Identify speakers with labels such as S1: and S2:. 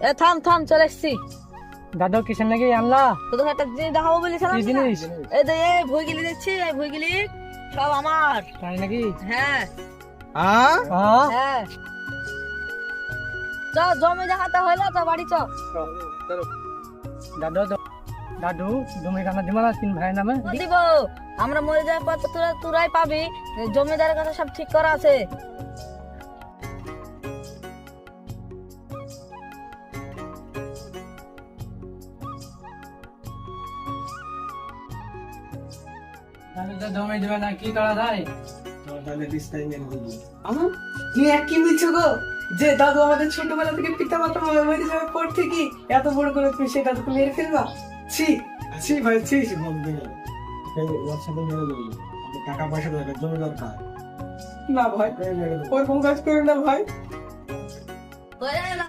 S1: এ থাম থাম চলে এসছি।
S2: দাদু কিসের নাকি আনলা?
S1: তোদের একটা জিনিস দেখাবো বলেছিলাম
S2: কি
S1: না?
S2: জিনিস?
S1: এই যে এই ভুইগিলি দেখছি, এই ভুইগিলি সব আমার।
S2: তাই নাকি?
S1: হ্যাঁ
S2: হ্যাঁ।
S1: হ্যাঁ, চ জমি দেখাতে হইলো তো বাড়ি চ।
S2: দাদু দাদু জমি কানা দিবা না তিন ভাই নামে?
S1: দিব, আমরা মরে যাওয়ার পর তো তোরাই পাবি। জমিদারের কথা সব ঠিক করা আছে।
S2: দাদু তো জমি দিবে না, কি করা যায়?
S3: তুমি এক কি বলছো গো? যে দাদু আমাদের ছোটবেলা থেকে পিতা মাতা মরে যাওয়ার পর থেকে এত বড় করে তুমি সেই দাদুকে মেরে ফেলবা? ছি ছি ভাই ছি।
S4: টাকা পয়সা দরকার, জমি দরকার।
S3: না ভাই, ওরকম কাজ করো না ভাই।
S1: হয়ে গেল।